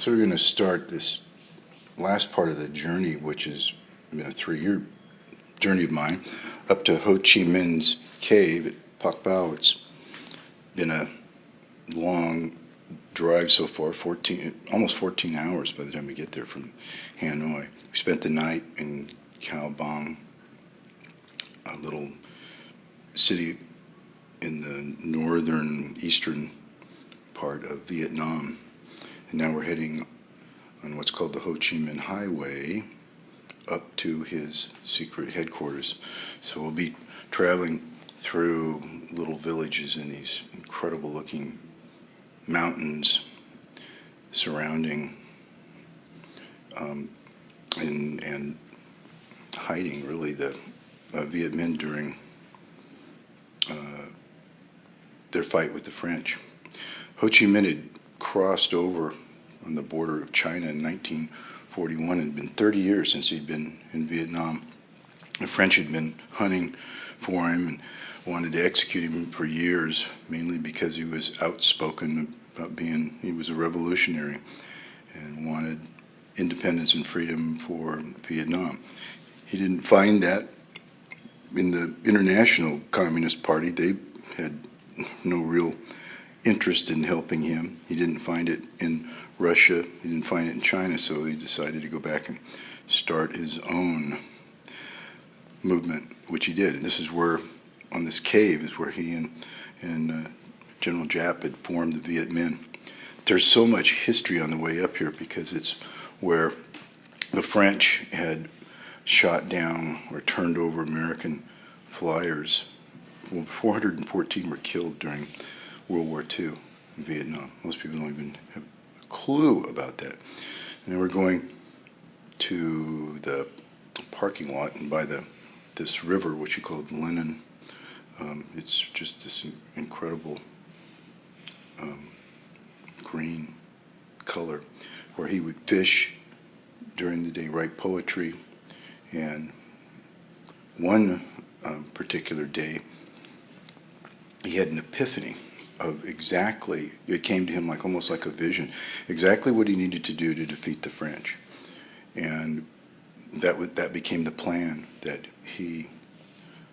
So we're going to start this last part of the journey, which has been a 3-year journey of mine, up to HoChiMinh's Cave at Pak Bao. It's been a long drive so far, almost 14 hours by the time we get there from Hanoi. We spent the night in Cao Bang, a little city in the northern eastern part of Vietnam. And now we're heading on what's called the Ho Chi Minh Highway up to his secret headquarters. So we'll be traveling through little villages in these incredible looking mountains surrounding and hiding really the Viet Minh during their fight with the French. Ho Chi Minh had crossed over on the border of China in 1941. It had been 30 years since he'd been in Vietnam. The French had been hunting for him and wanted to execute him for years, mainly because he was outspoken about he was a revolutionary and wanted independence and freedom for Vietnam. He didn't find that in the International Communist Party. They had no real interest in helping him. He didn't find it in Russia. He didn't find it in China, so he decided to go back and start his own movement, which he did. And this is where, on this cave, is where he and General Giap had formed the Viet Minh. There's so much history on the way up here because it's where the French had shot down or turned over American flyers. Well, 414 were killed during World War II in Vietnam. Most people don't even have a clue about that. And then we're going to the parking lot and by this river, which you call Lennon. It's just this incredible green color where he would fish during the day, write poetry. And one particular day, he had an epiphany of exactly, it came to him like almost like a vision, exactly what he needed to do to defeat the French. And that became the plan that he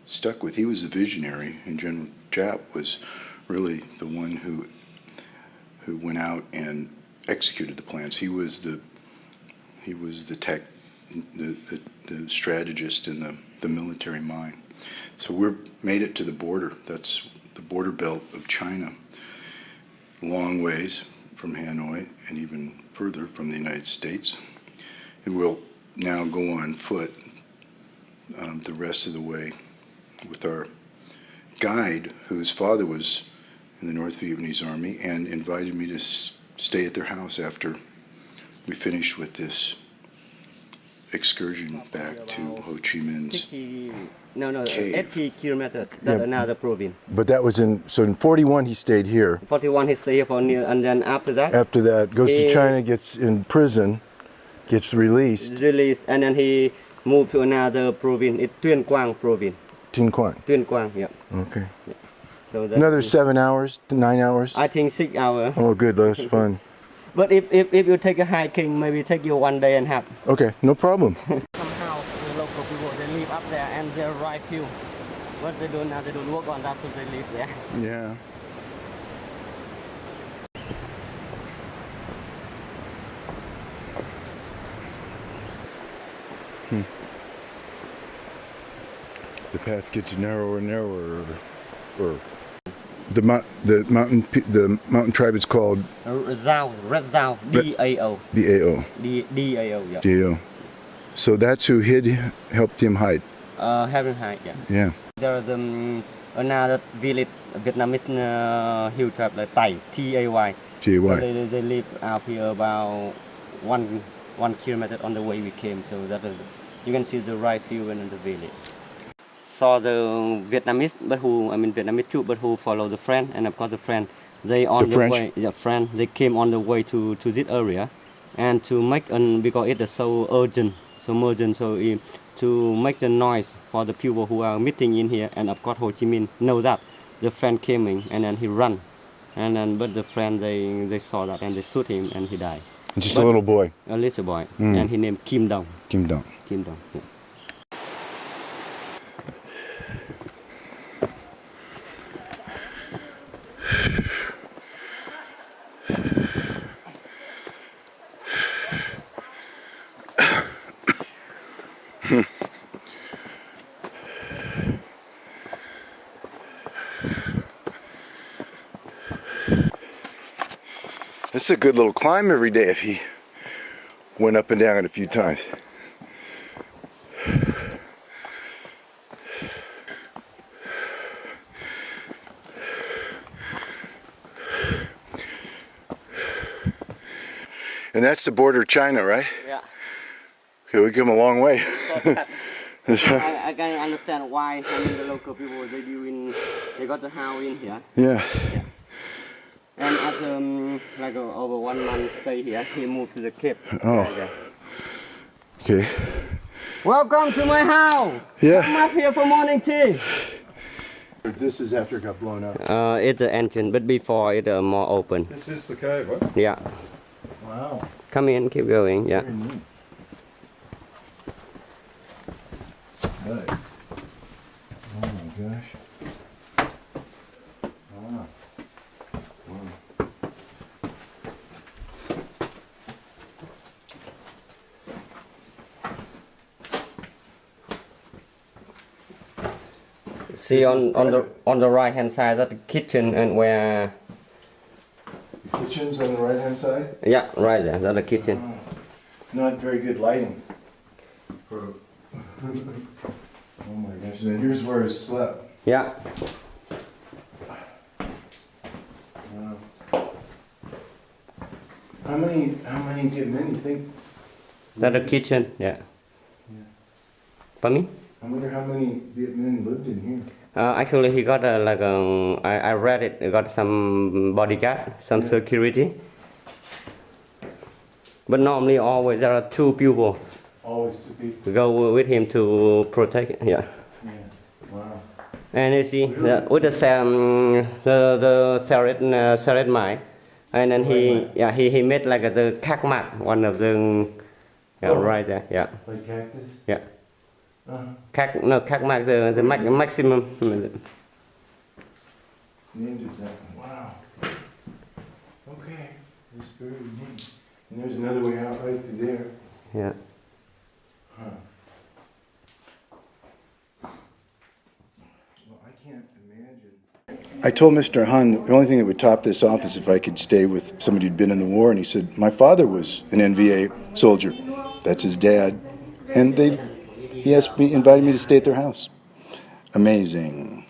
stuck with. He was the visionary, and General Giap was really the one who went out and executed the plans. He was the strategist and the military mind. So we're made it to the border. That's the border belt of China, long ways from Hanoi and even further from the United States. And we'll now go on foot the rest of the way with our guide, whose father was in the North Vietnamese Army, and invited me to stay at their house after we finished with this excursion back to Ho Chi Minh's cave. 80 kilometers. That's another province. But that was in 41 he stayed here. 41 he stayed here for near, and then after that? After that, goes to China, gets in prison, gets released. And then he moved to another province. It's Tuyên Quang province. Tin Quan. Tuyên Quang, yeah. Okay. Yeah. So another 7 hours, 9 hours? I think 6 hours. Oh, good. That's fun. But if you take a hiking, maybe take you 1 day and a half. Okay, no problem. Somehow the local people, they live up there and they ride fuel. What they do now, they don't work on that, so they live there. Yeah. The path gets narrower and narrower. The mountain tribe is called Red Dao, D-A-O. D-A-O. D-A-O, yeah. D-A-O. So that's who helped him hide. Helped him hide, yeah. Yeah. There is another village, Vietnamese hill tribe, like Tay, T-A-Y. T-A-Y. So they live out here about one kilometer on the way we came. So that is, you can see the rice field in the village. Saw the Vietnamese, Vietnamese too, but who follow the French, and of course the French, they on the way. The French, they came on the way to this area, and to make because it is so urgent, so to make the noise for the people who are meeting in here, and of course Ho Chi Minh know that the French came in, and then he ran, and then but the French they saw that and they shoot him and he died. Just But- a little boy. A little boy, Mm. and he named Kim Dong. Kim Dong. Kim Dong. Yeah. This is a good little climb every day if he went up and down it a few times. And that's the border of China, right? Yeah. Okay, we come a long way. I can understand why the local people they got the house in here. Yeah. And after over 1 month stay here, he moved to the cave. Oh. Okay. Welcome to my house. Yeah. Come up here for morning tea. This is after it got blown up. It's the engine, but before it more open. This is the cave, right? Yeah. Wow. Come in, keep going. Yeah. Very neat. Right. Oh my gosh. Wow. See on the right hand side that's the kitchen and where The kitchen's on the right hand side. yeah right there that's the kitchen. Not very good lighting. Oh my gosh. And here's where he slept. Yeah. Wow. How many Vietnamese you think? That's the kitchen. Yeah. Pardon me? I wonder how many Vietnamese lived in here. Actually, he got I read it. He got some bodyguard, some security. But normally, always there are 2 people Always 2 people. to go with him to protect it. Yeah. Yeah. Wow. And you see, with the serret mine, and then he made like the khắc mạc, one of the right there. Yeah. Like cactus? Yeah. Uh-huh. Khắc mạc the maximum. Named it that. Wow. Okay. That's very neat. And there's another way out right through there. Yeah. Huh. Well, I can't imagine. I told Mr. Han the only thing that would top this off is if I could stay with somebody who'd been in the war, and he said, my father was an NVA soldier. That's his dad. And he invited me to stay at their house. Amazing.